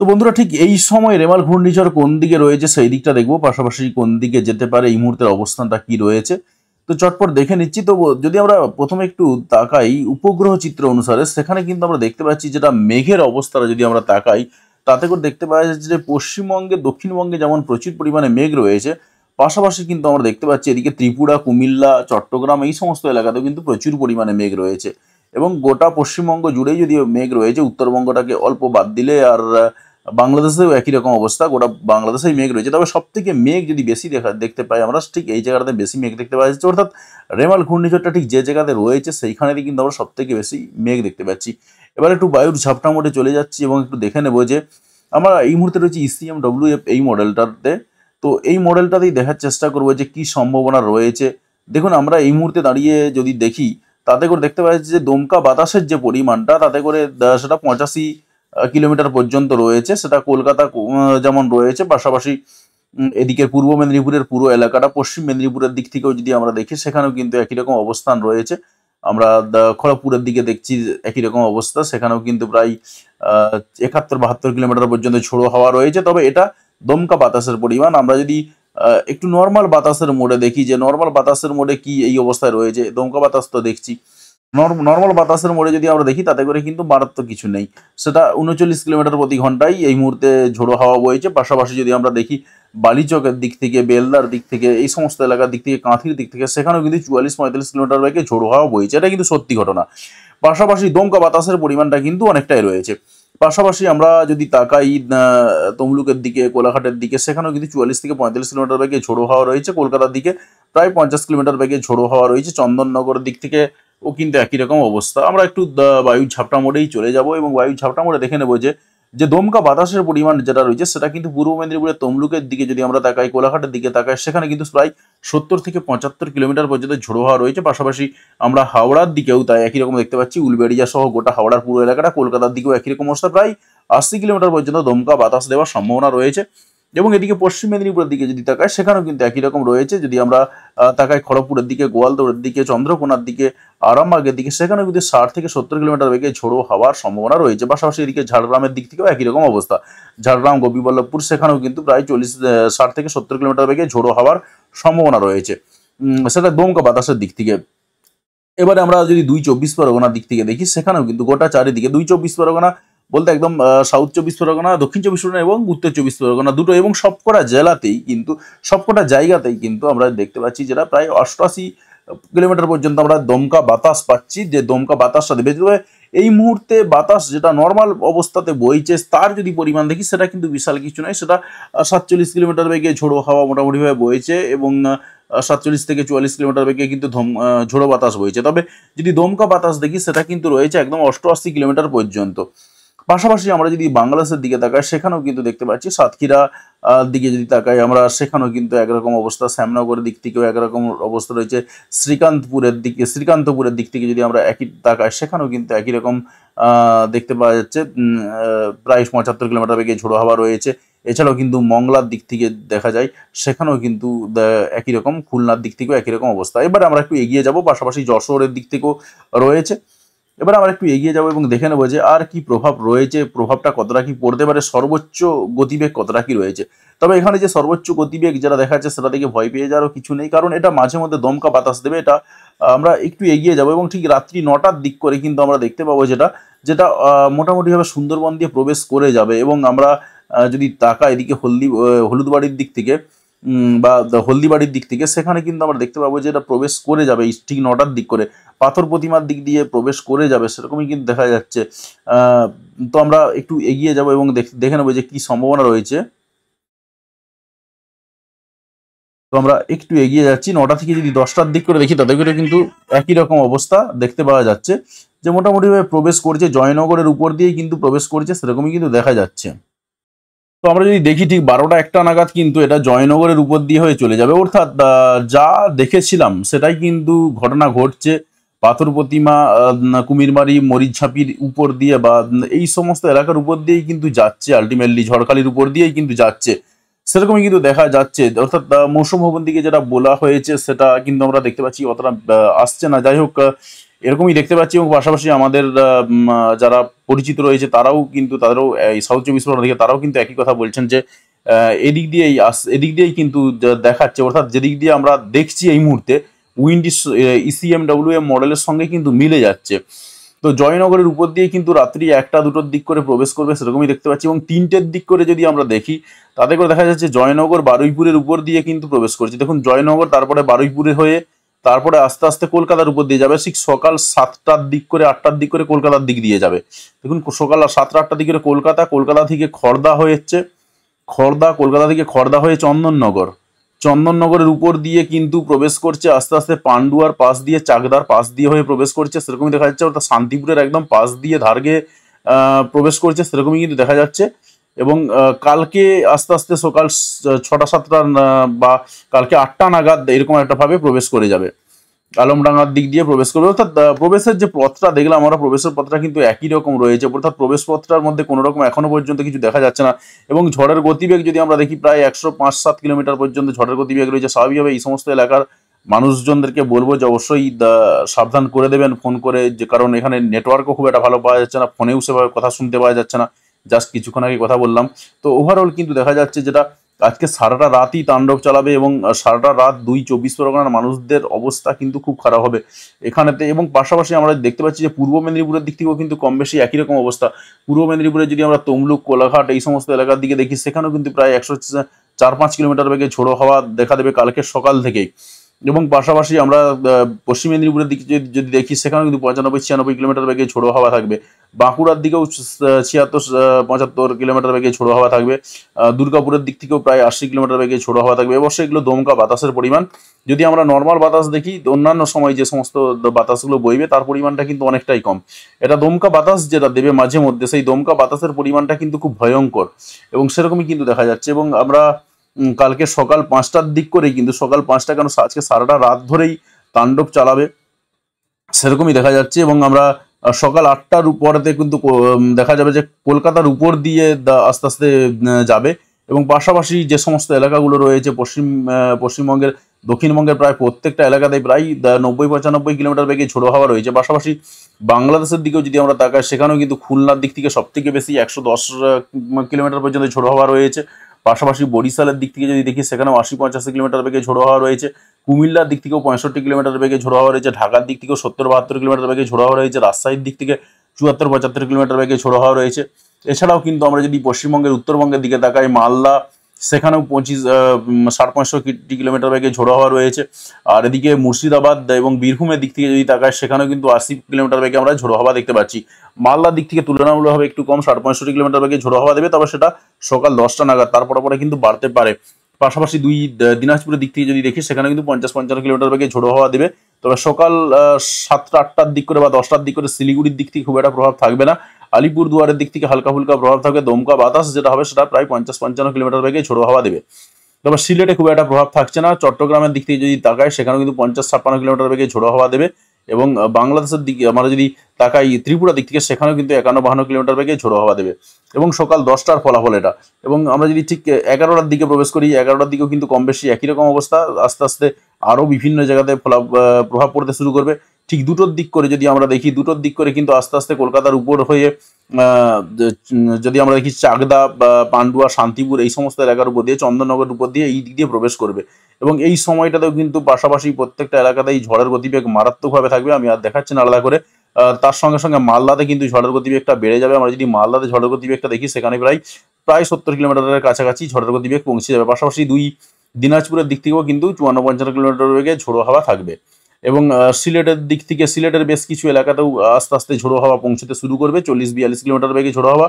তো বন্ধুরা ঠিক এই সময় রেমাল ঘূর্ণিঝড় কোন দিকে রয়েছে সেই দিকটা দেখবো, পাশাপাশি কোন দিকে যেতে পারে এই মুহূর্তের অবস্থানটা কি রয়েছে। তো চটপট দেখে নিচ্ছি। তো যদি আমরা প্রথমে একটু তাকাই উপগ্রহ চিত্র অনুসারে, সেখানে কিন্তু আমরা দেখতে পাচ্ছি যেটা মেঘের অবস্থাটা যদি আমরা তাকাই, তাতে করে দেখতে পাওয়া যাচ্ছে যে পশ্চিমবঙ্গে দক্ষিণবঙ্গে যেমন প্রচুর পরিমাণে মেঘ রয়েছে, পাশাপাশি কিন্তু আমরা দেখতে পাচ্ছি এদিকে ত্রিপুরা, কুমিল্লা, চট্টগ্রাম এই সমস্ত এলাকাতেও কিন্তু প্রচুর পরিমাণে মেঘ রয়েছে। এবং গোটা পশ্চিমবঙ্গ জুড়েই যদি মেঘ রয়েছে, উত্তরবঙ্গটাকে অল্প বাদ দিলে আর বাংলাদেশেও একই রকম অবস্থা, গোটা বাংলাদেশেই মেঘ রয়েছে। তবে সব থেকে মেঘ যদি বেশি দেখতে পাই আমরা, ঠিক এই জায়গাটাতে বেশি মেঘ দেখতে পাওয়া যাচ্ছে। অর্থাৎ রেমাল ঘূর্ণিঝড়টা ঠিক যে জায়গাতে রয়েছে সেইখানেই কিন্তু আমরা সব থেকে বেশি মেঘ দেখতে পাচ্ছি। এবার একটু বায়ুর ঝাপটা মোডে চলে যাচ্ছি এবং একটু দেখে নেবো যে আমরা এই মুহূর্তে রয়েছে ECMWF এই মডেলটাতে। তো এই মডেলটাতেই দেখার চেষ্টা করবো যে কি সম্ভাবনা রয়েছে। দেখুন, আমরা এই মুহূর্তে দাঁড়িয়ে যদি দেখি, তাতে করে দেখতে পাচ্ছি যে দমকা বাতাসের যে পরিমাণটা, তাতে করে সেটা 85 কিলোমিটার পর্যন্ত রয়েছে। সেটা কলকাতা যেমন রয়েছে, পাশাপাশি এদিকের পূর্ব মেদিনীপুরের পুরো এলাকাটা, পশ্চিম মেদিনীপুরের দিক থেকেও যদি আমরা দেখি, সেখানেও কিন্তু একই রকম অবস্থান রয়েছে। আমরা খড়গপুরের দিকে দেখছি একই রকম অবস্থা, সেখানেও কিন্তু প্রায় 71-72 কিলোমিটার পর্যন্ত ঝোড়ো হাওয়া রয়েছে। তবে এটা দমকা বাতাসের পরিমাণ। আমরা যদি একটু নর্মাল বাতাসের মোডে দেখি, যে নর্মাল বাতাসের মোডে কি এই অবস্থায় রয়েছে, দমকা বাতাস তো দেখছি, নর্মাল বাতাসের মোড়ে যদি আমরা দেখি, তাতে করে কিন্তু মারাত্মক কিছু নেই। সেটা 39 কিলোমিটার প্রতি ঘন্টায় এই মুহূর্তে ঝোড়ো হাওয়া বইছে। পাশাপাশি যদি আমরা দেখি বালিচকের দিক থেকে, বেলদার দিক থেকে, এই সমস্ত এলাকার দিক থেকে, কাঁথির দিক থেকে, সেখানেও কিন্তু 44-45 কিলোমিটার বেগে ঝোড়ো হাওয়া বইছে। এটা কিন্তু সত্যি ঘটনা। পাশাপাশি দমকা বাতাসের পরিমাণটা কিন্তু অনেকটাই রয়েছে। পাশাপাশি আমরা যদি তাকাই তমলুকের দিকে, কোলাঘাটের দিকে, সেখানেও কিন্তু 44-45 কিলোমিটার বেগে ঝোড়ো হাওয়া রয়েছে। কলকাতার দিকে প্রায় 50 কিলোমিটার বেগে ঝোড়ো হাওয়া রয়েছে। চন্দননগরের দিক থেকে ও কিন্তু একই রকম অবস্থা। আমরা একটু বায়ুর ঝাপটা মোড়েই চলে যাব এবং বায়ুর ঝাপটা মোড়ে দেখে নেবো যে যে দমকা বাতাসের পরিমাণ যেটা রয়েছে, সেটা কিন্তু পূর্ব মেদিনীপুরের তমলুকের দিকে যদি আমরা তাকাই, কোলাঘাটের দিকে তাকাই, সেখানে কিন্তু প্রায় 70-75 কিলোমিটার পর্যন্ত ঝোড়ো হাওয়া রয়েছে। পাশাপাশি আমরা হাওড়ার দিকেও তাই একই রকম দেখতে পাচ্ছি, উলবেড়িয়া সহ গোটা হাওড়ার পুরো এলাকাটা, কলকাতার দিকেও একই রকম অবস্থা, প্রায় 80 কিলোমিটার পর্যন্ত দমকা বাতাস দেওয়ার সম্ভাবনা রয়েছে। এবং এদিকে পশ্চিম মেদিনীপুরের দিকে যদি তাকাই, সেখানেও কিন্তু একই রকম রয়েছে। যদি আমরা তাকাই খড়গপুরের দিকে, গোয়ালতোড়ের দিকে, চন্দ্রকোনার দিকে, আরামবাগের দিকে, সেখানেও কিন্তু 60-70 কিলোমিটার বেগে ঝোড়ো হাওয়ার সম্ভাবনা রয়েছে। পাশাপাশি এদিকে ঝাড়গ্রামের দিক থেকেও একই রকম অবস্থা। ঝাড়গ্রাম, গোপীবল্লভপুর, সেখানেও কিন্তু প্রায় 60-70 কিলোমিটার বেগে ঝোড়ো হাওয়ার সম্ভাবনা রয়েছে। সেটা দমকা বাতাসের দিক থেকে। এবারে আমরা যদি 2 চব্বিশ পরগনার দিক থেকে দেখি, সেখানেও কিন্তু গোটা চারিদিকে 2 চব্বিশ পরগনা বলতে একদম সাউথ 24 পরগনা, দক্ষিণ 24 পরগনা এবং উত্তর 24 পরগনা দুটো, এবং সবকটা জেলাতেই কিন্তু, সবকটা জায়গাতেই কিন্তু আমরা দেখতে পাচ্ছি যেটা প্রায় 88 কিলোমিটার পর্যন্ত আমরা দমকা বাতাস পাচ্ছি। যে দমকা বাতাসটা দেবে, এই মুহূর্তে বাতাস যেটা নর্মাল অবস্থাতে বইছে, তার যদি পরিমাণ দেখি, সেটা কিন্তু বিশাল কিছু নয়। সেটা 47 কিলোমিটার বেগে ঝোড়ো হাওয়া মোটামুটিভাবে বইছে এবং 47-44 কিলোমিটার বেগে কিন্তু ঝোড়ো বাতাস বইছে। তবে যদি দমকা বাতাস দেখি, সেটা কিন্তু রয়েছে একদম 88 কিলোমিটার পর্যন্ত। পাশাপাশি আমরা যদি বাংলাদেশের দিকে তাকাই, সেখানেও কিন্তু দেখতে পাচ্ছি সাতক্ষীরা দিকে যদি তাকাই আমরা, সেখানেও কিন্তু একরকম অবস্থা। শ্যামনগরের দিক থেকেও একরকম অবস্থা রয়েছে। শ্রীকান্তপুরের দিক থেকে যদি আমরা একই তাকাই, সেখানেও কিন্তু একই রকম দেখতে পাওয়া যাচ্ছে। প্রায় 75 কিলোমিটার বেগে ঝোড়ো হাওয়া রয়েছে। এছাড়াও কিন্তু মংলার দিক থেকে দেখা যায়, সেখানেও কিন্তু একই রকম। খুলনার দিক থেকেও একই রকম অবস্থা। এবার আমরা একটু এগিয়ে যাব, পাশাপাশি যশোরের দিক থেকেও রয়েছে। এবার আমরা একটু এগিয়ে যাবো এবং দেখে নেবো যে আর কি প্রভাব রয়েছে, প্রভাবটা কতটা কি পড়তে পারে, সর্বোচ্চ গতিবেগ কতটা কি রয়েছে। তবে এখানে যে সর্বোচ্চ গতিবেগ যেটা দেখা যাচ্ছে, সেটা থেকে ভয় পেয়ে যাওয়ারও কিছু নেই, কারণ এটা মাঝে মধ্যে দমকা বাতাস দেবে। এটা আমরা একটু এগিয়ে যাবো এবং ঠিক রাত্রি 9টার দিক করে কিন্তু আমরা দেখতে পাবো যেটা যেটা মোটামুটিভাবে সুন্দরবন দিয়ে প্রবেশ করে যাবে। এবং আমরা যদি তাকাই এদিকে হলুদবাড়ির দিক থেকে বা হলদিবাড়ির দিক থেকে, সেখানে কিন্তু আমরা দেখতে পাবো যে এটা প্রবেশ করে যাবে ঠিক 9টার দিক করে, পাথর প্রতিমার দিক দিয়ে প্রবেশ করে যাবে, সেরকমই কিন্তু দেখা যাচ্ছে। তো আমরা একটু এগিয়ে যাব এবং দেখে নেবো যে কি সম্ভাবনা রয়েছে। তো আমরা একটু এগিয়ে যাচ্ছি, 9টা থেকে যদি 10টার দিক করে দেখি, তাদের করে কিন্তু একই রকম অবস্থা দেখতে পাওয়া যাচ্ছে, যে মোটামুটিভাবে প্রবেশ করছে, জয়নগরের উপর দিয়েই কিন্তু প্রবেশ করছে, সেরকমই কিন্তু দেখা যাচ্ছে। তো আমরা যদি দেখি ঠিক 12টা-1টা নাগাদ কিন্তু এটা জয়নগরের উপর দিয়ে হয়ে চলে যাবে। অর্থাৎ যা দেখেছিলাম সেটাই কিন্তু ঘটনা ঘটছে। পাথর প্রতিমা, কুমিরমারি, মরিচঝাপির উপর দিয়ে বা এই সমস্ত এলাকার উপর দিয়েই কিন্তু যাচ্ছে, আলটিমেটলি ঝড়খালির উপর দিয়েই কিন্তু যাচ্ছে। সেরকমই কিন্তু দেখা যাচ্ছে, অর্থাৎ মৌসুম ভবন দিকে যেটা বলা হয়েছে সেটা কিন্তু আমরা দেখতে পাচ্ছি অতটা আসছে না। যাই হোক, এরকমই দেখতে পাচ্ছি। এবং পাশাপাশি আমাদের যারা পরিচিত রয়েছে তারাও কিন্তু, তাদেরও এই সাউথ চব্বিশ পরগনা থেকে তারাও কিন্তু একই কথা বলছেন যে এদিক দিয়েই কিন্তু দেখাচ্ছে, অর্থাৎ যেদিক দিয়ে আমরা দেখছি এই মুহূর্তে উইন্ড ECMWM মডেলের সঙ্গে কিন্তু মিলে যাচ্ছে। তো জয়নগরের উপর দিয়ে কিন্তু রাত্রি 1টা-2টোর দিক করে প্রবেশ করবে সেরকমই দেখতে পাচ্ছি। এবং 3টের দিক করে যদি আমরা দেখি তাতে করে দেখা যাচ্ছে জয়নগর বারুইপুরের উপর দিয়ে কিন্তু প্রবেশ করছে। দেখুন জয়নগর, তারপরে বারুইপুরে হয়ে তারপরে আস্তে আস্তে কলকাতার উপর দিয়ে যাবে, ঠিক সকাল 7টার দিক করে 8টার দিক করে কলকাতার দিক দিয়ে যাবে। দেখুন সকাল 7টা-8টার দিক করে কলকাতা থেকে খড়দা হচ্ছে, কলকাতা থেকে খড়দা হয়ে চন্দননগরের উপর দিয়ে কিন্তু প্রবেশ করছে আস্তে আস্তে, পান্ডুয়ার পাশ দিয়ে, চাকদার পাশ দিয়ে হয়ে প্রবেশ করছে সেরকমই দেখা যাচ্ছে। অর্থাৎ শান্তিপুরের একদম পাশ দিয়ে ধারগে প্রবেশ করছে সেরকমই কিন্তু দেখা যাচ্ছে। এবং কালকে আস্তে আস্তে সকাল 6টা-7টা বা কালকে 8টা নাগাদ এরকম একটা ভাবে প্রবেশ করে যাবে, আলমডাঙ্গার দিক দিয়ে প্রবেশ করবে। অর্থাৎ প্রবেশের যে পথটা দেখলাম আমরা, প্রবেশের পথটা কিন্তু একই রকম রয়েছে, অর্থাৎ প্রবেশ পথটার মধ্যে কোনো রকম এখনো পর্যন্ত কিছু দেখা যাচ্ছে না। এবং ঝড়ের গতিবেগ যদি আমরা দেখি, প্রায় 105-7 কিলোমিটার পর্যন্ত ঝড়ের গতিবেগ রয়েছে। স্বাভাবিকভাবে এই সমস্ত এলাকার মানুষজনদেরকে বলবো যে অবশ্যই সাবধান করে দেবেন ফোন করে, যে কারণ এখানে নেটওয়ার্কও খুব একটা ভালো পাওয়া যাচ্ছে না, ফোনেও সেভাবে কথা শুনতে পাওয়া যাচ্ছে না, জাস্ট কিছুক্ষণ আগে কথা বললাম। তো ওভারঅল কিন্তু দেখা যাচ্ছে যেটা আজকে সারাটা রাতই তাণ্ডব চালাবে, এবং সারাটা রাত 24 পরগনার মানুষদের অবস্থা কিন্তু খুব খারাপ হবে এখানেতে। এবং পাশাপাশি আমরা দেখতে পাচ্ছি যে পূর্ব মেদিনীপুরের দিক থেকেও কিন্তু কম বেশি একই রকম অবস্থা। পূর্ব মেদিনীপুরে যদি আমরা তমলুক, কোলাঘাট এই সমস্ত এলাকার দিকে দেখি, সেখানেও কিন্তু প্রায় 104-5 কিলোমিটার বেগে ঝোড়ো হাওয়া দেখা দেবে কালকের সকাল থেকেই। এবং পাশাপাশি আমরা পশ্চিম মেদিনীপুরের দিকে যদি দেখি, সেখানেও কিন্তু 95-96 কিলোমিটার বেগে ঝোড়ো হাওয়া থাকবে। বাঁকুড়ার দিকেও 76-75 কিলোমিটার বেগে ঝোড়ো হাওয়া থাকবে। দুর্গাপুরের দিক থেকেও প্রায় 80 কিলোমিটার বেগে ঝোড়ো হাওয়া থাকবে। অবশ্যই এগুলো দমকা বাতাসের পরিমাণ। যদি আমরা নর্মাল বাতাস দেখি, অন্যান্য সময় যে সমস্ত বাতাসগুলো বইবে তার পরিমাণটা কিন্তু অনেকটাই কম। এটা দমকা বাতাস যেটা দেবে মাঝে মধ্যে, সেই দমকা বাতাসের পরিমাণটা কিন্তু খুব ভয়ঙ্কর, এবং সেরকমই কিন্তু দেখা যাচ্ছে। এবং আমরা কালকে সকাল 5টার দিক করে কিন্তু, সকাল 5টা কেন, আজকে সারাটা রাত ধরেই তাণ্ডব চালাবে সেরকমই দেখা যাচ্ছে। এবং আমরা সকাল 8টার পরেতে কিন্তু দেখা যাবে যে কলকাতার উপর দিয়ে আস্তে আস্তে যাবে। এবং পাশাপাশি যে সমস্ত এলাকাগুলো রয়েছে পশ্চিমবঙ্গের, দক্ষিণবঙ্গের প্রায় প্রত্যেকটা এলাকাতেই প্রায় 90-95 কিলোমিটার বেগে ঝোড়ো হাওয়া রয়েছে। পাশাপাশি বাংলাদেশের দিকেও যদি আমরা তাকাই, সেখানেও কিন্তু খুলনার দিক থেকে সব থেকে বেশি 110 কিলোমিটার পর্যন্ত ঝোড়ো হাওয়া রয়েছে। পাশাপাশি বরিশালের দিক থেকে যদি দেখি, সেখানেও 80-85 কিলোমিটার বেগে ঝোড়ো হাওয়া রয়েছে। কুমিল্লার দিক থেকেও 65 কিলোমিটার বেগে ঝোড়ো হাওয়া রয়েছে। ঢাকার দিক থেকেও 70-72 কিলোমিটার বেগে ঝোড়ো হাওয়া রয়েছে। রাজশাহীর দিক থেকে 74-75 কিলোমিটার বেগে ঝোড়ো হাওয়া রয়েছে। এছাড়াও কিন্তু আমরা যদি পশ্চিমবঙ্গের উত্তরবঙ্গের দিকে তাকাই, মালদা, সেখানেও 60-65 কিলোমিটার বেগে ঝোড়ো হাওয়া রয়েছে। আর এদিকে মুর্শিদাবাদ এবং বীরভূমের দিক থেকে যদি তাকাই, সেখানেও কিন্তু 80 কিলোমিটার বেগে আমরা ঝোড়ো হাওয়া দেখতে পাচ্ছি। মালদার দিক থেকে তুলনামূলকভাবে একটু কম, 60-65 কিলোমিটার বেগে ঝোড়ো হাওয়া দেবে, তবে সেটা সকাল 10টা নাগাদ, তারপরে কিন্তু বাড়তে পারে। পাশাপাশি দিনাজপুরের দিক থেকে যদি দেখি, সেখানে কিন্তু 50-55 কিলোমিটার বেগে ঝোড়ো হাওয়া দেবে। তবে সকাল 7টা-8টার দিক করে বা 10টার দিক করে শিলিগুড়ির দিক থেকে খুব একটা প্রভাব থাকবে না। আলিপুরদুয়ারের দিক থেকে হালকা ফুলকা প্রভাব থাকবে। দমকা বাতাস যেটা হবে সেটা প্রায় 50-55 কিলোমিটার বেগে ঝোড়ো হাওয়া দেবে। তবে সিলেটে খুব একটা প্রভাব থাকছে না। চট্টগ্রামের দিক থেকে যদি তাকায়, সেখানেও কিন্তু 50-56 কিলোমিটার বেগে ঝোড়ো হাওয়া দেবে। এবং বাংলাদেশের দিকে আমরা যদি তাকাই, ত্রিপুরা দিক থেকে, সেখানেও কিন্তু 51-52 কিলোমিটার বেগে ঝোড়ো হাওয়া দেবে। এবং সকাল 10টার ফলাফল এটা। এবং আমরা যদি ঠিক 11টার দিকে প্রবেশ করি, 11টার দিকেও কিন্তু কম বেশি একই রকম অবস্থা। আস্তে আস্তে আরও বিভিন্ন জায়গাতে প্রভাব পড়তে শুরু করবে। ঠিক 2টোর দিক করে যদি আমরা দেখি, 2টোর দিক করে কিন্তু আস্তে আস্তে কলকাতার উপর হয়ে যদি আমরা দেখি, চাকদা, পান্ডুয়া, শান্তিপুর এই সমস্ত এলাকার উপর দিয়ে, চন্দননগরের উপর দিয়ে এই দিক দিয়ে প্রবেশ করবে। এবং এই সময়টাতেও কিন্তু পাশাপাশি প্রত্যেকটা এলাকাতেই ঝড়ের গতিবেগ মারাত্মকভাবে থাকবে। আমি আর দেখাচ্ছি না আলাদা করে। তার সঙ্গে সঙ্গে মালদাতে কিন্তু ঝড়ের গতিবেগটা বেড়ে যাবে। আমরা যদি মালদাতে ঝড়ের গতিবেগটা দেখি, সেখানে প্রায় 70 কিলোমিটারের কাছাকাছি ঝড়ের গতিবেগ পৌঁছে যাবে। পাশাপাশি দিনাজপুরের দিক থেকেও কিন্তু 54-55 কিলোমিটার বেগে ঝোড়ো হাওয়া থাকবে। এবং সিলেটের দিক থেকে, সিলেটের বেশ কিছু এলাকাতেও আস্তে আস্তে ঝোড়ো হাওয়া পৌঁছতে শুরু করবে, 40-42 কিলোমিটার বেগে ঝোড়ো হাওয়া।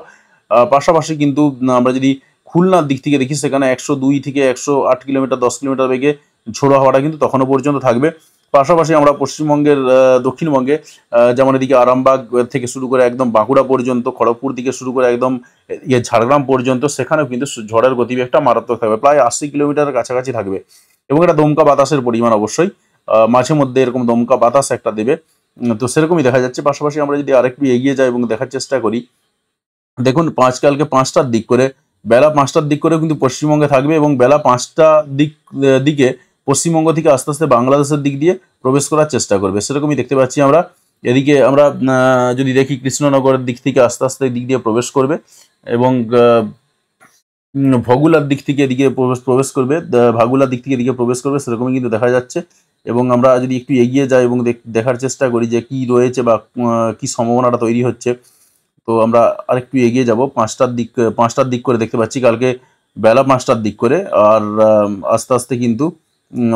পাশাপাশি কিন্তু আমরা যদি খুলনার দিক থেকে দেখি, সেখানে 102 থেকে 108 কিলোমিটার, 10 কিলোমিটার বেগে ঝোড়ো হাওয়াটা কিন্তু তখনও পর্যন্ত থাকবে। পাশাপাশি আমরা পশ্চিমবঙ্গের দক্ষিণবঙ্গে, যেমন এদিকে আরামবাগ থেকে শুরু করে একদম বাঁকুড়া পর্যন্ত, খড়গপুর থেকে শুরু করে একদম ঝাড়গ্রাম পর্যন্ত, সেখানেও কিন্তু ঝড়ের গতিবেগটা মারাত্মক থাকবে, প্রায় 80 কিলোমিটারের কাছাকাছি থাকবে। এবং এটা দমকা বাতাসের পরিমাণ অবশ্যই মাঝে মধ্যে এরকম দমকা বাতাস একটা দেবে। তো সেরকমই দেখা যাচ্ছে। পাশাপাশি আমরা যদি আরেকটু এগিয়ে যাই এবং দেখার চেষ্টা করি, দেখুন কালকে 5টার দিক করে বেলা 5টার দিক করেও কিন্তু পশ্চিমবঙ্গে থাকবে এবং বেলা 5টা দিকে পশ্চিমবঙ্গ থেকে আস্তে আস্তে বাংলাদেশের দিক দিয়ে প্রবেশ করার চেষ্টা করবে, সেরকমই দেখতে পাচ্ছি আমরা। এদিকে আমরা যদি দেখি কৃষ্ণনগরের দিক থেকে আস্তে আস্তে দিক দিয়ে প্রবেশ করবে এবং ভগুলার দিক থেকে এদিকে প্রবেশ করবে, ভাগুলার দিক থেকে এদিকে প্রবেশ করবে, সেরকমই কিন্তু দেখা যাচ্ছে। এবং আমরা যদি একটু এগিয়ে যাই এবং দেখার চেষ্টা করি যে কি রয়েছে বা কি সম্ভাবনাটা তৈরি হচ্ছে, তো আমরা আরেকটু এগিয়ে যাব। 5টার দিক করে দেখতে পাচ্ছি কালকে বেলা 5টার দিক করে, আর আস্তে আস্তে কিন্তু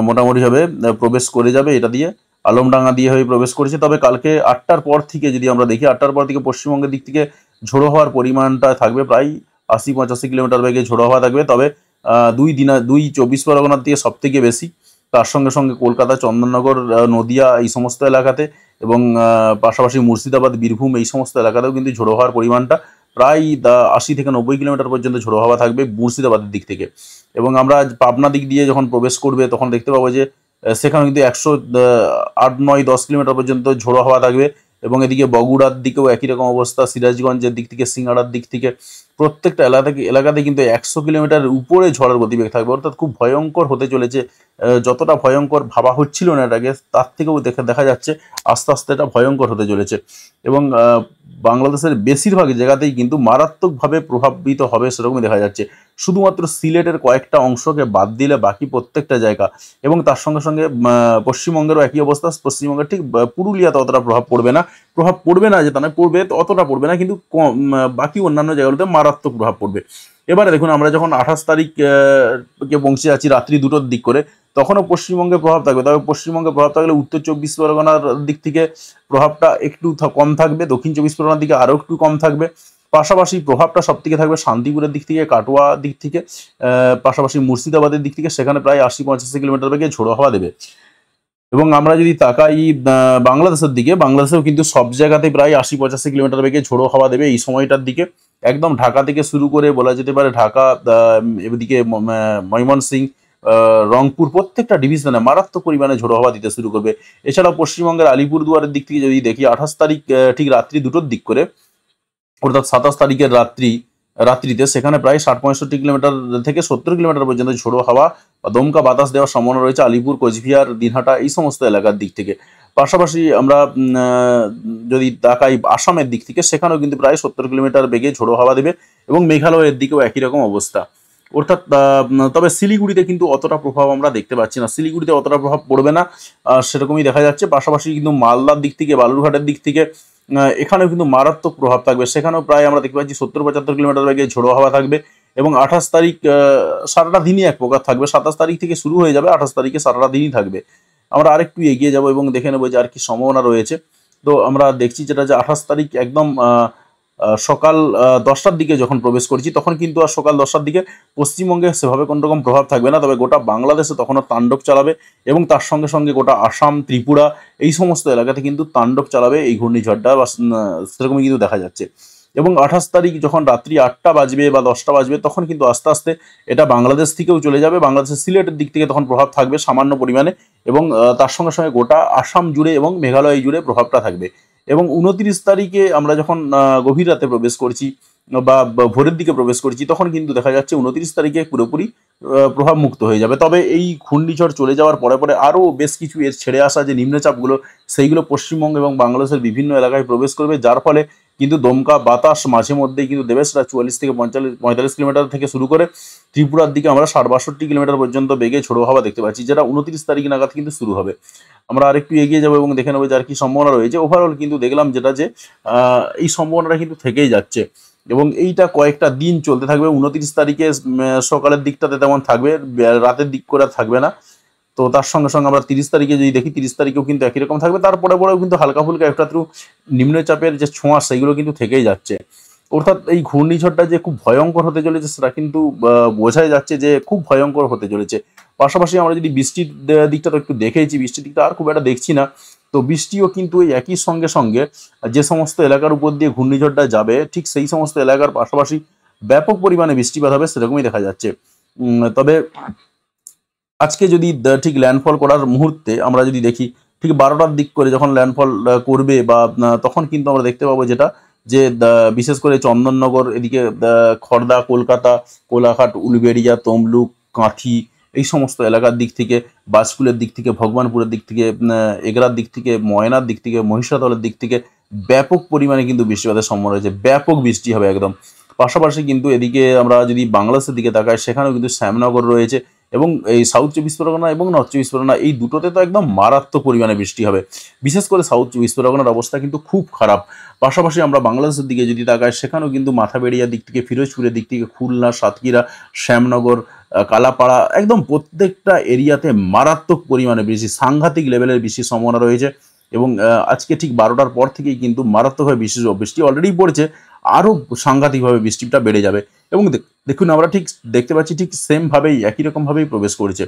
মোটামুটিভাবে প্রবেশ করে যাবে। এটা দিয়ে আলমডাঙ্গা দিয়ে হয়ে প্রবেশ করেছে। তবে কালকে 8টার পর থেকে যদি আমরা দেখি, 8টার পর থেকে পশ্চিমবঙ্গের দিক থেকে ঝোড়ো হওয়ার পরিমাণটা থাকবে প্রায় 80-85 কিলোমিটার বেগে ঝোড়ো হওয়া থাকবে। তবে 24 পরগনার দিকে সব থেকে বেশি, তার সঙ্গে সঙ্গে কলকাতা, চন্দননগর, নদিয়া এই সমস্ত এলাকাতে এবং পাশাপাশি মুর্শিদাবাদ, বীরভূম এই সমস্ত এলাকাতেও কিন্তু ঝোড়ো হওয়ার পরিমাণটা প্রায় 80 থেকে 90 কিলোমিটার পর্যন্ত ঝোড়ো হাওয়া থাকবে মুর্শিদাবাদের দিক থেকে। এবং আমরা পাবনা দিক দিয়ে যখন প্রবেশ করবে তখন দেখতে পাবো যে সেখানে কিন্তু 108, 9, 10 কিলোমিটার পর্যন্ত ঝোড়ো হাওয়া থাকবে। এবং এদিকে বগুড়ার দিকেও একই রকম অবস্থা, সিরাজগঞ্জের দিক থেকে, সিঙ্গাড়ার দিক থেকে প্রত্যেকটা এলাকাতে কিন্তু 100 কিলোমিটার উপরে ঝড়ের গতিবেগ থাকবে। অর্থাৎ খুব ভয়ঙ্কর হতে চলেছে। যতটা ভয়ঙ্কর ভাবা হচ্ছিল না এটাকে, তার থেকেও দেখা যাচ্ছে আস্তে আস্তে এটা ভয়ঙ্কর হতে চলেছে। এবং বাংলাদেশের বেশিরভাগ জায়গাতেই কিন্তু মারাত্মকভাবে প্রভাবিত হবে সেরকমই দেখা যাচ্ছে। শুধুমাত্র সিলেটের কয়েকটা অংশকে বাদ দিলে বাকি প্রত্যেকটা জায়গা, এবং তার সঙ্গে সঙ্গে পশ্চিমবঙ্গেরও একই অবস্থা। পশ্চিমবঙ্গের ঠিক পুরুলিয়াতে অতটা প্রভাব পড়বে না যে তা নয়, পড়বে অতটা পড়বে না, কিন্তু বাকি অন্যান্য জায়গাগুলোতে মারাত্মক প্রভাব পড়বে। এবারে দেখুন, আমরা যখন 28 তারিখ কে পৌঁছে যাচ্ছি রাত্রি 2টোর দিক করে, তখনও পশ্চিমবঙ্গে প্রভাব থাকবে। তবে পশ্চিমবঙ্গে প্রভাব থাকলে উত্তর 24 পরগনার দিক থেকে প্রভাবটা একটু কম থাকবে, দক্ষিণ 24 পরগনার দিকে আরও একটু কম থাকবে। পাশাপাশি প্রভাবটা সব থেকে থাকবে শান্তিপুরের দিক থেকে, কাটোয়া দিক থেকে, পাশাপাশি মুর্শিদাবাদের দিক থেকে, সেখানে প্রায় 80-85 কিলোমিটার বেগে ঝোড়ো হাওয়া দেবে। এবং আমরা যদি তাকাই বাংলাদেশের দিকে, বাংলাদেশেও কিন্তু সব জায়গাতে প্রায় 80-85 কিলোমিটার বেগে ঝোড়ো হাওয়া দেবে এই সময়টার দিকে। একদম ঢাকা থেকে শুরু করে বলা যেতে পারে ঢাকা, এদিকে ময়মনসিংহ, রংপুর প্রত্যেকটা ডিভিশনে মারাত্মক পরিমাণে ঝোড়ো হাওয়া দিতে শুরু করবে। এছাড়াও পশ্চিমবঙ্গের আলিপুরদুয়ারের দিক থেকে যদি দেখি 28 তারিখ ঠিক রাত্রি 2টোর দিক করে, অর্থাৎ 27 তারিখের রাত্রিতে সেখানে প্রায় 60-65 কিলোমিটার থেকে 70 কিলোমিটার পর্যন্ত ঝোড়ো হাওয়া বা দমকা বাতাস দেওয়ার সম্ভাবনা রয়েছে আলিপুর, কোচবিহার, দিনহাটা এই সমস্ত এলাকার দিক থেকে। পাশাপাশি আমরা যদি তাকাই আসামের দিক থেকে, সেখানেও কিন্তু প্রায় 70 কিলোমিটার বেগে ঝোড়ো হাওয়া দেবে এবং মেঘালয়ের দিকেও একই রকম অবস্থা। অর্থাৎ তবে শিলিগুড়িতে কিন্তু অতটা প্রভাব আমরা দেখতে পাচ্ছি না, শিলিগুড়িতে অতটা প্রভাব পড়বে না, সেরকমই দেখা যাচ্ছে। পাশাপাশি কিন্তু মালদার দিক থেকে, বালুরঘাটের দিক থেকে এখানেও কিন্তু মারাত্মক প্রভাব থাকবে। সেখানেও প্রায় আমরা দেখতে পাচ্ছি 70-75 কিলোমিটার বেগে ঝোড়ো হাওয়া থাকবে। এবং 28 তারিখ সারাটা দিনই এক প্রকার থাকবে। 27 তারিখ থেকে শুরু হয়ে যাবে, 28 তারিখে সারাটা দিনই থাকবে। আমরা আরেকটু এগিয়ে যাব এবং দেখে নেবো যে আর কি সম্ভাবনা রয়েছে। তো আমরা দেখছি যেটা যে 28 তারিখ একদম সকাল 10টার দিকে যখন প্রবেশ করছি, তখন কিন্তু আর সকাল 10টার দিকে পশ্চিমবঙ্গে সেভাবে কোনো রকম প্রভাব থাকবে না। তবে গোটা বাংলাদেশে তখনও তাণ্ডব চালাবে এবং তার সঙ্গে সঙ্গে গোটা আসাম, ত্রিপুরা এই সমস্ত এলাকাতে কিন্তু তাণ্ডব চালাবে এই ঘূর্ণিঝড়টা, বা সেরকমই কিন্তু দেখা যাচ্ছে। এবং 28 তারিখ যখন রাত্রি 8টা বাজবে বা 10টা বাজবে, তখন কিন্তু আস্তে আস্তে এটা বাংলাদেশ থেকেও চলে যাবে। বাংলাদেশের সিলেটের দিক থেকে তখন প্রভাব থাকবে সামান্য পরিমাণে, এবং তার সঙ্গে সঙ্গে গোটা আসাম জুড়ে এবং মেঘালয় জুড়ে প্রভাবটা থাকবে। এবং 29 তারিখে আমরা যখন গভীর রাতে প্রবেশ করছি বা ভোরের দিকে প্রবেশ করছি, তখন কিন্তু দেখা যাচ্ছে 29 তারিখে পুরোপুরি প্রভাব মুক্ত হয়ে যাবে। তবে এই ঘূর্ণিঝড় চলে যাওয়ার পরে পরে আরও বেশ কিছু এর ছেড়ে আসা যে নিম্নচাপগুলো, সেইগুলো পশ্চিমবঙ্গ এবং বাংলাদেশের বিভিন্ন এলাকায় প্রবেশ করবে, যার ফলে কিন্তু দমকা বাতাস মাঝে মধ্যেই কিন্তু দেবে। সেটা 44 থেকে 45 কিলোমিটার থেকে শুরু করে ত্রিপুরার দিকে আমরা 60-62 কিলোমিটার পর্যন্ত বেগে ঝোড়ো হাওয়া দেখতে পাচ্ছি, যেটা 29 তারিখ নাগাদ কিন্তু শুরু হবে। আমরা আরেকটু এগিয়ে যাবো এবং দেখে নেবো যে আর কি সম্ভাবনা রয়েছে। ওভারঅল কিন্তু দেখলাম যেটা যে এই সম্ভাবনাটা কিন্তু থেকেই যাচ্ছে এবং এইটা কয়েকটা দিন চলতে থাকবে। 29 তারিখে সকালের দিকটাতে তেমন থাকবে, রাতের দিক করে থাকবে না। তো তার সঙ্গে সঙ্গে আমরা 30 তারিখে যদি দেখি, 30 তারিখেও কিন্তু একই রকম থাকবে। তারপরে পরেও কিন্তু হালকা ফুলকা একটা নিম্নচাপের যে ছোঁয়া, সেগুলো কিন্তু থেকেই যাচ্ছে। অর্থাৎ এই ঘূর্ণিঝড়টা যে খুব ভয়ঙ্কর হতে চলেছে, সেটা কিন্তু বোঝাই যাচ্ছে যে খুব ভয়ঙ্কর হতে চলেছে। পাশাপাশি আমরা যদি বৃষ্টির দিকটা তো একটু দেখেছি, বৃষ্টির দিকটা আর খুব একটা দেখছি না। তো বৃষ্টিও কিন্তু এই একই সঙ্গে সঙ্গে যে সমস্ত এলাকার উপর দিয়ে ঘূর্ণিঝড়টা যাবে, ঠিক সেই সমস্ত এলাকার পাশাপাশি ব্যাপক পরিমাণে বৃষ্টিপাত হবে, সেরকমই দেখা যাচ্ছে। তবে আজকে যদি ঠিক ল্যান্ডফল করার মুহূর্তে আমরা যদি দেখি, ঠিক 12টার দিক করে যখন ল্যান্ডফল করবে বা তখন কিন্তু আমরা দেখতে পাবো যেটা যে বিশেষ করে চন্দননগর এদিকে খড়দা, কলকাতা, কোলাঘাট, উলুবেড়িয়া, তমলুক, কাঁথি এই সমস্ত এলাকার দিক থেকে, বাজকুলের দিক থেকে, ভগবানপুরের দিক থেকে, এগরার দিক থেকে, ময়নার দিক থেকে, মহিষাদলের দিক থেকে ব্যাপক পরিমাণে কিন্তু বৃষ্টিপাতের সম্ভাবনা রয়েছে। ব্যাপক বৃষ্টি হবে একদম। পাশাপাশি কিন্তু এদিকে আমরা যদি বাংলাদেশের দিকে তাকাই, সেখানেও কিন্তু শ্যামনগর রয়েছে, এবং এই সাউথ চব্বিশ পরগনা এবং নর্থ চব্বিশ পরগনা এই দুটোতে তো একদম মারাত্মক পরিমাণে বৃষ্টি হবে। বিশেষ করে সাউথ চব্বিশ পরগনার অবস্থা কিন্তু খুব খারাপ। পাশাপাশি আমরা বাংলাদেশের দিকে যদি তাকাই, সেখানেও কিন্তু মাথাবেড়িয়ার দিক থেকে, ফিরোজপুরের দিক থেকে, খুলনা, সাতক্ষীরা, শ্যামনগর, কালাপাড়া একদম প্রত্যেকটা এরিয়াতে মারাত্মক পরিমাণে বৃষ্টি, সাংঘাতিক লেভেলের বৃষ্টির সম্ভাবনা রয়েছে। এবং আজকে ঠিক 12টার পর থেকেই কিন্তু মারাত্মকভাবে বৃষ্টি অলরেডি পড়েছে, আরও সাংঘাতিকভাবে বৃষ্টিটা বেড়ে যাবে। এবং দেখুন আমরা ঠিক দেখতে পাচ্ছি ঠিক সেমভাবেই একই রকমভাবেই প্রবেশ করেছে।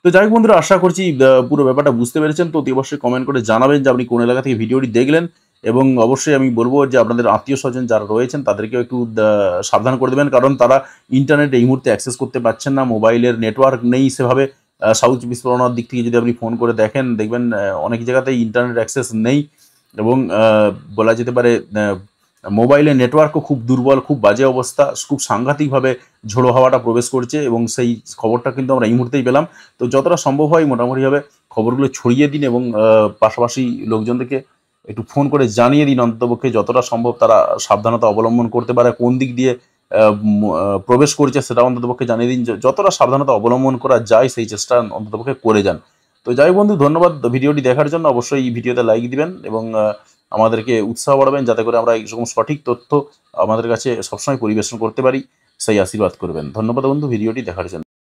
তো যাই হোক বন্ধুরা, আশা করছি পুরো ব্যাপারটা বুঝতে পেরেছেন। তো অতি অবশ্যই কমেন্ট করে জানাবেন যে আপনি কোন এলাকা থেকে ভিডিওটি দেখলেন, এবং অবশ্যই আমি বলবো যে আপনাদের আত্মীয় স্বজন যারা রয়েছেন তাদেরকেও একটু সাবধান করে দেবেন, কারণ তারা ইন্টারনেট এই মুহূর্তে অ্যাক্সেস করতে পারছেন না, মোবাইলের নেটওয়ার্ক নেই সেভাবে। সাউথ চব্বিশ পরগনার দিক থেকে যদি আপনি ফোন করে দেখেন, দেখবেন অনেক জায়গাতেই ইন্টারনেট অ্যাক্সেস নেই, এবং বলা যেতে পারে মোবাইলের নেটওয়ার্কও খুব দুর্বল, খুব বাজে অবস্থা, খুব সাংঘাতিকভাবে ঝোড়ো হাওয়াটা প্রবেশ করছে, এবং সেই খবরটা কিন্তু আমরা এই মুহূর্তেই পেলাম। তো যতটা সম্ভব হয় মোটামুটিভাবে খবরগুলো ছড়িয়ে দিন, এবং পাশাপাশি লোকজনদেরকে একটু ফোন করে জানিয়ে দিন, অন্ততপক্ষে যতটা সম্ভব তারা সাবধানতা অবলম্বন করতে পারে, কোন দিক দিয়ে প্রবেশ করছে সেটা অন্ততপক্ষে জানিয়ে দিন। যতটা সাবধানতা অবলম্বন করা যায় সেই চেষ্টা অন্ততপক্ষে করে যান। তো যাই বন্ধু, ধন্যবাদ ভিডিওটি দেখার জন্য। অবশ্যই এই ভিডিওতে লাইক দিবেন, এবং আমাদেরকে উৎসাহ বাড়াবেন, যাতে করে আমরা এইরকম সঠিক তথ্য আমাদের কাছে সবসময় পরিবেশন করতে পারি, সেই আশীর্বাদ করবেন। ধন্যবাদ বন্ধু ভিডিওটি দেখার জন্য।